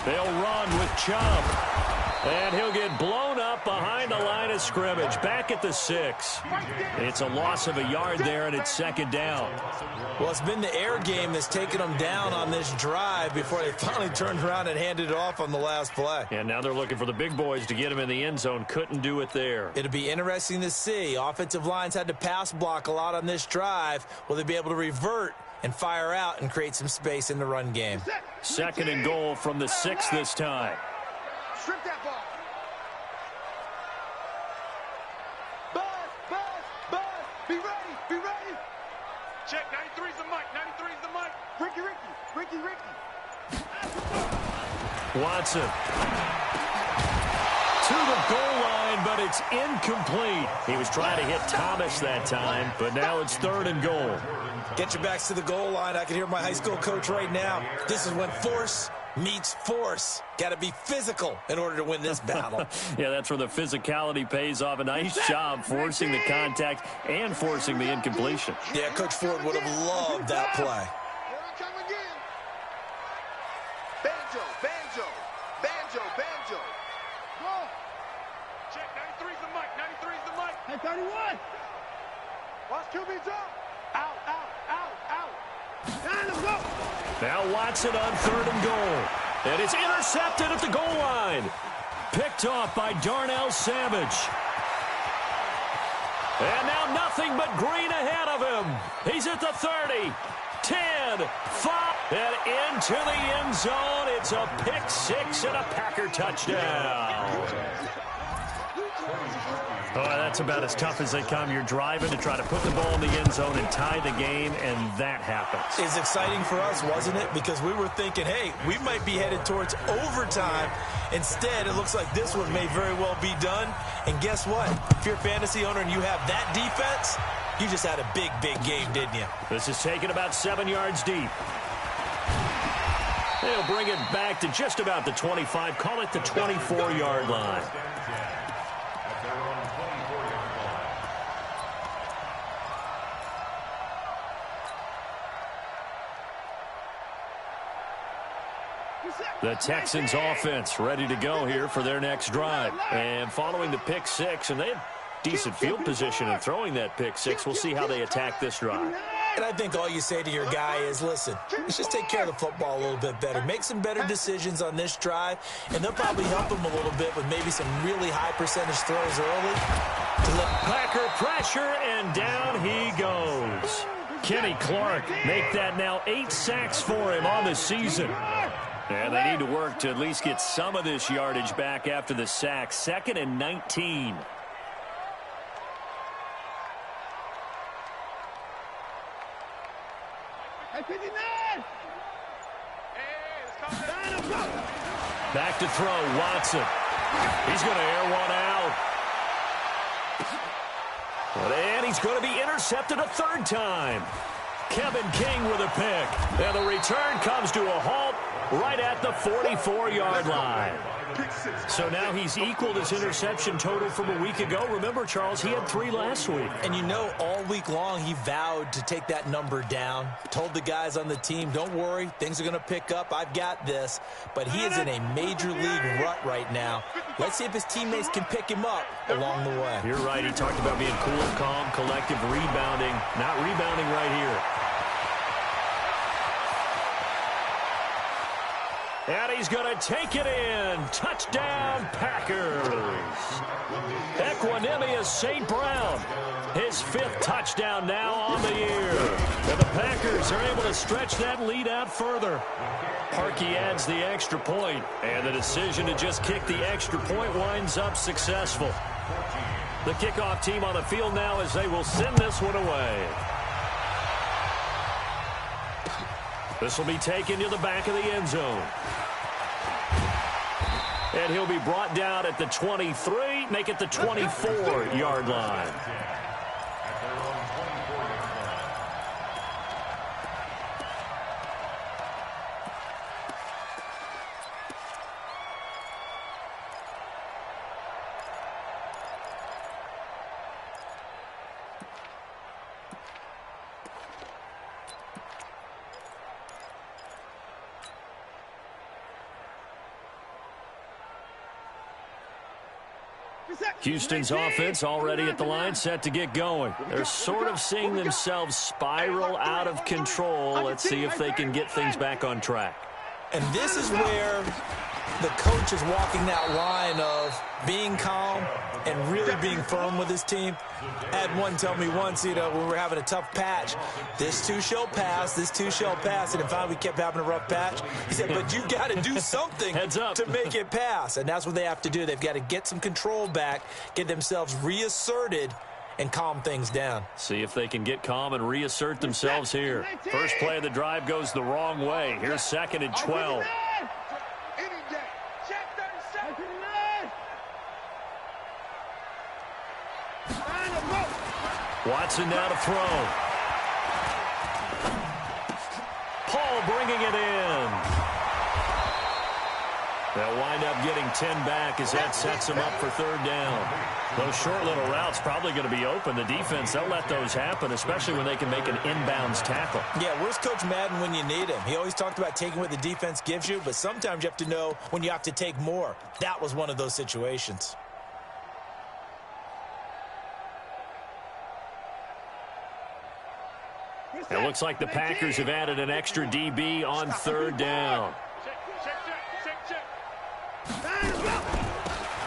They'll run with Chubb, and he'll get blown up behind the line of scrimmage, back at the 6. It's a loss of a yard there, and it's 2nd down. Well, it's been the air game that's taken them down on this drive before they finally turned around and handed it off on the last play. And now they're looking for the big boys to get him in the end zone. Couldn't do it there. It'll be interesting to see. Offensive lines had to pass block a lot on this drive. Will they be able to revert and fire out and create some space in the run game? 2nd and goal from the 6 this time. Strip that ball. Buzz. Be ready. Check, 93's the mic. Ricky. Watson. To the goal line, but it's incomplete. He was trying to hit Thomas that time, but now it's 3rd and goal. Get your backs to the goal line. I can hear my high school coach right now. This is when force meets force. Got to be physical in order to win this battle. Yeah, that's where the physicality pays off. A nice job forcing the contact and forcing the incompletion. Yeah, Coach Ford would have loved that play. Banjo. Check, 93's the mic. Hey, 31. Watch QB's up. Out. Let's go. Now Watson on 3rd and goal. And it's intercepted at the goal line. Picked off by Darnell Savage. And now nothing but green ahead of him. He's at the 30, 10, 5, and into the end zone. It's a pick 6 and a Packer touchdown. Oh, that's about as tough as they come. You're driving to try to put the ball in the end zone and tie the game, and that happens. It's exciting for us, wasn't it? Because we were thinking, hey, we might be headed towards overtime. Instead, it looks like this one may very well be done. And guess what? If you're a fantasy owner and you have that defense, you just had a big game, didn't you? This is taken about 7 yards deep. They'll bring it back to just about the 25. Call it the 24-yard line. The Texans offense ready to go here for their next drive. And following the pick six, and they had decent field position in throwing that pick six. We'll see how they attack this drive. And I think all you say to your guy is, listen, let's just take care of the football a little bit better. Make some better decisions on this drive, and they'll probably help him a little bit with maybe some really high percentage throws early. Packer pressure, and down he goes. Kenny Clark make that now 8 sacks for him on the season. And they need to work to at least get some of this yardage back after the sack. 2nd and 19. Back to throw, Watson. He's going to air one out. And he's going to be intercepted a 3rd time. Kevin King with a pick. And the return comes to a halt right at the 44-yard line. So now he's equaled his interception total from a week ago. Remember, Charles, he had 3 last week. And you know, all week long he vowed to take that number down. Told the guys on the team, don't worry, things are going to pick up. I've got this. But he is in a major league rut right now. Let's see if his teammates can pick him up along the way. You're right. He talked about being cool, calm, collective, rebounding. Not rebounding right here. And he's going to take it in. Touchdown, Packers. Equanimous St. Brown. His 5th touchdown now on the year. And the Packers are able to stretch that lead out further. Parkey adds the extra point, and the decision to just kick the extra point winds up successful. The kickoff team on the field now as they will send this one away. This will be taken to the back of the end zone. And he'll be brought down at the 23, make it the 24-yard line. Houston's offense already at the line, set to get going. They're sort of seeing themselves spiral out of control. Let's see if they can get things back on track. And this is where the coach is walking that line of being calm and really being firm with his team. I had one tell me once, when we were having a tough patch, this too shall pass, this too shall pass. And then finally we kept having a rough patch. He said, but you got to do something to make it pass. And that's what they have to do. They've got to get some control back, get themselves reasserted, and calm things down. See if they can get calm and reassert themselves here. First play of the drive goes the wrong way. Here's 2nd and 12. Watson now to throw. Paul bringing it in. They'll wind up getting 10 back as that sets them up for 3rd down. Those short little routes probably going to be open. The defense, they'll let those happen, especially when they can make an inbounds tackle. Yeah, where's Coach Madden when you need him? He always talked about taking what the defense gives you, but sometimes you have to know when you have to take more. That was one of those situations. It looks like the Packers have added an extra DB on 3rd down.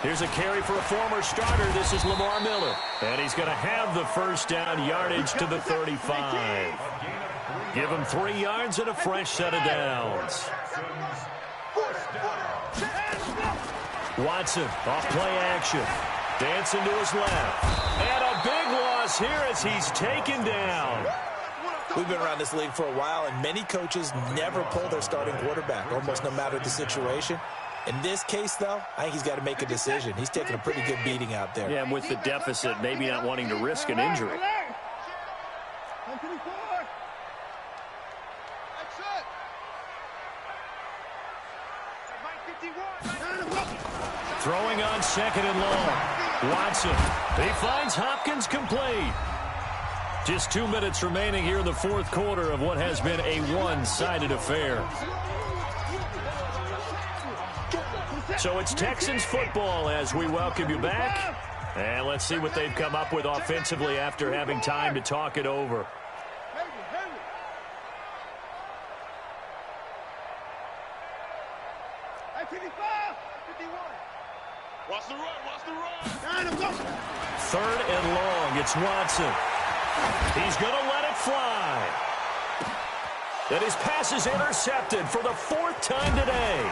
Here's a carry for a former starter. This is Lamar Miller. And he's going to have the 1st down, yardage to the 35. Give him 3 yards and a fresh set of downs. Watson off play action. Dancing to his left. And a big loss here as he's taken down. We've been around this league for a while, and many coaches never pull their starting quarterback, almost no matter the situation. In this case, though, I think he's got to make a decision. He's taking a pretty good beating out there. Yeah, and with the deficit, maybe not wanting to risk an injury. Throwing on 2nd and long. Watson. He finds Hopkins complete. Just 2 minutes remaining here in the 4th quarter of what has been a one-sided affair. So it's Texans football as we welcome you back. And let's see what they've come up with offensively after having time to talk it over. Watch the run, watch the run. Third and long, it's Watson. He's going to let it fly. And his pass is intercepted for the 4th time today.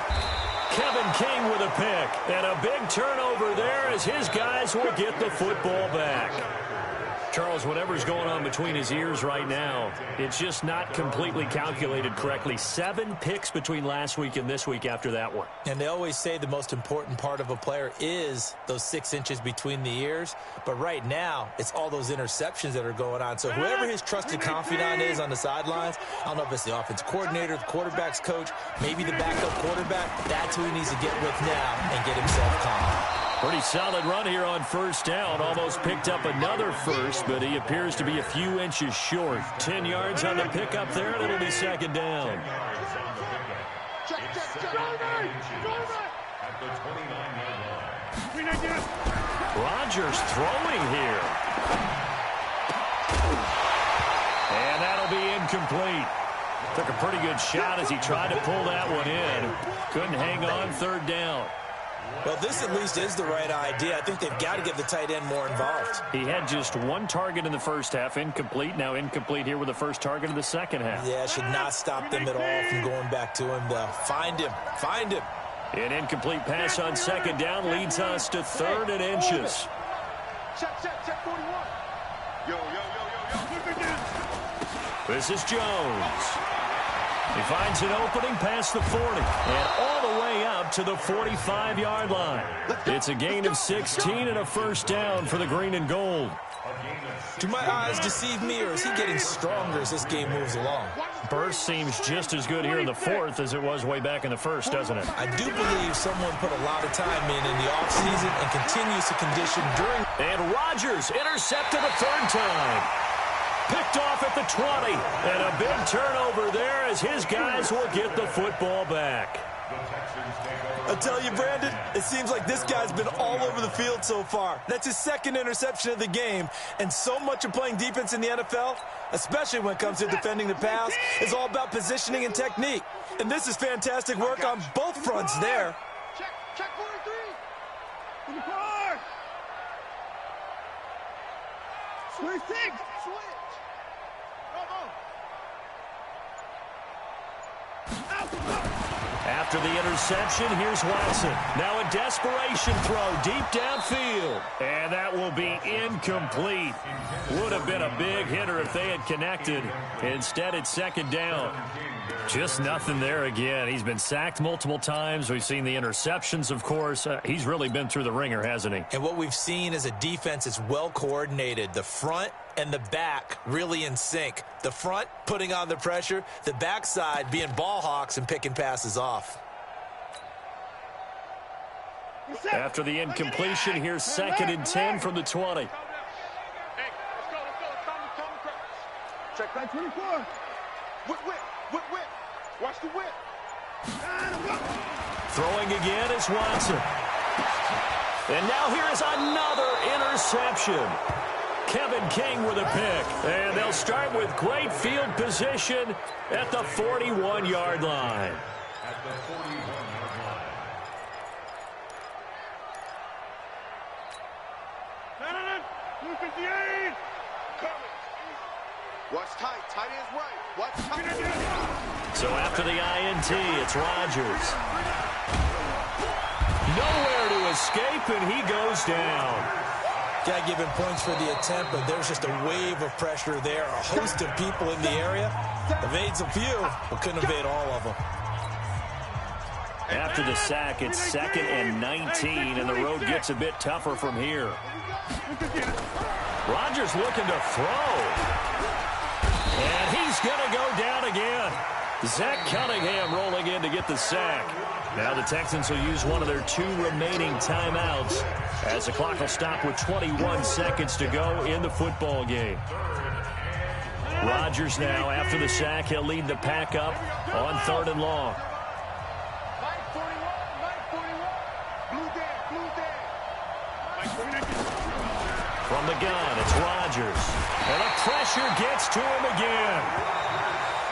Kevin King with a pick. And a big turnover there as his guys will get the football back. Charles, whatever's going on between his ears right now, it's just not completely calculated correctly. 7 picks between last week and this week after that one. And they always say the most important part of a player is those 6 inches between the ears. But right now, it's all those interceptions that are going on. So whoever his trusted confidant is on the sidelines, I don't know if it's the offense coordinator, the quarterback's coach, maybe the backup quarterback, that's who he needs to get with now and get himself calm. Pretty solid run here on first down. Almost picked up another first, but he appears to be a few inches short. 10 yards on the pickup there, and it'll be 2nd down. Rodgers throwing here. And that'll be incomplete. Took a pretty good shot as he tried to pull that one in. Couldn't hang on 3rd down. Well, this at least is the right idea. I think they've got to get the tight end more involved. He had just 1 target in the first half, incomplete. Now incomplete here with the first target of the second half. Yeah, should not stop them at all from going back to him. Find him. Find him. An incomplete pass on 2nd down leads us to 3rd and inches. Check 41. Yo. This is Jones. He finds an opening past the 40 and all the way up to the 45-yard line. It's a gain of 16 and a first down for the green and gold. Do my eyes deceive me, or is he getting stronger as this game moves along? Burst seems just as good here in the 4th as it was way back in the 1st, doesn't it? I do believe someone put a lot of time in the offseason and continues to condition during. And Rodgers intercepted a 3rd time. Picked off at the 20, and a big turnover there as his guys will get the football back. I tell you, Brandon, it seems like this guy's been all over the field so far. That's his 2nd interception of the game, and so much of playing defense in the NFL, especially when it comes to defending the pass, is all about positioning and technique. And this is fantastic work on both fronts there. Check 43. In the car. Switch. After the interception, here's Watson. Now a desperation throw deep downfield. And that will be incomplete. Would have been a big hitter if they had connected. Instead, it's 2nd down. Just nothing there again. He's been sacked multiple times. We've seen the interceptions, of course. He's really been through the ringer, hasn't he? And what we've seen is a defense that's well coordinated. The front and the back really in sync. The front putting on the pressure, the backside being ball hawks and picking passes off. After the incompletion, here's 2nd and 10 from the 20. Hey, let's go. Check back 24. Whip. Watch the whip. Throwing again is Watson. And now here is another interception. Kevin King with a pick. And they'll start with great field position at the 41-yard line. At the 41-yard line. Watch tight ends right. Watch tight. So after the INT, it's Rodgers. Nowhere to escape, and he goes down. Got to give him points for the attempt, but there's just a wave of pressure there. A host of people in the area. Evades a few, but couldn't evade all of them. After the sack, it's 2nd and 19, and the road gets a bit tougher from here. Rodgers looking to throw. And he's going to go down again. Zach Cunningham rolling in to get the sack. Now the Texans will use one of their 2 remaining timeouts as the clock will stop with 21 seconds to go in the football game. Rodgers now, after the sack, he'll lead the pack up on 3rd and long. From the gun, it's Rodgers. And the pressure gets to him again.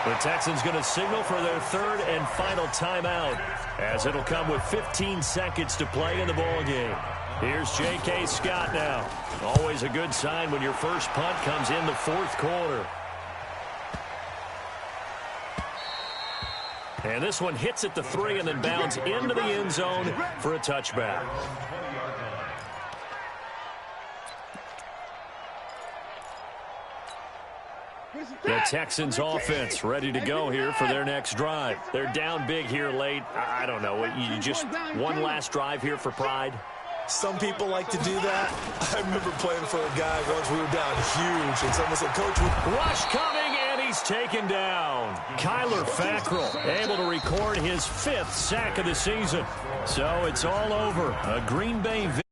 The Texans going to signal for their third and final timeout, as it'll come with 15 seconds to play in the ballgame. Here's J.K. Scott now. Always a good sign when your first punt comes in the fourth quarter. And this one hits at the 3 and then bounds into the end zone for a touchback. The Texans offense ready to go here for their next drive. They're down big here late. I don't know. You just one last drive here for pride? Some people like to do that. I remember playing for a guy once we were down huge, and someone said, Coach, rush coming, and he's taken down. Kyler Fackrell able to record his 5th sack of the season. So it's all over. A Green Bay victory.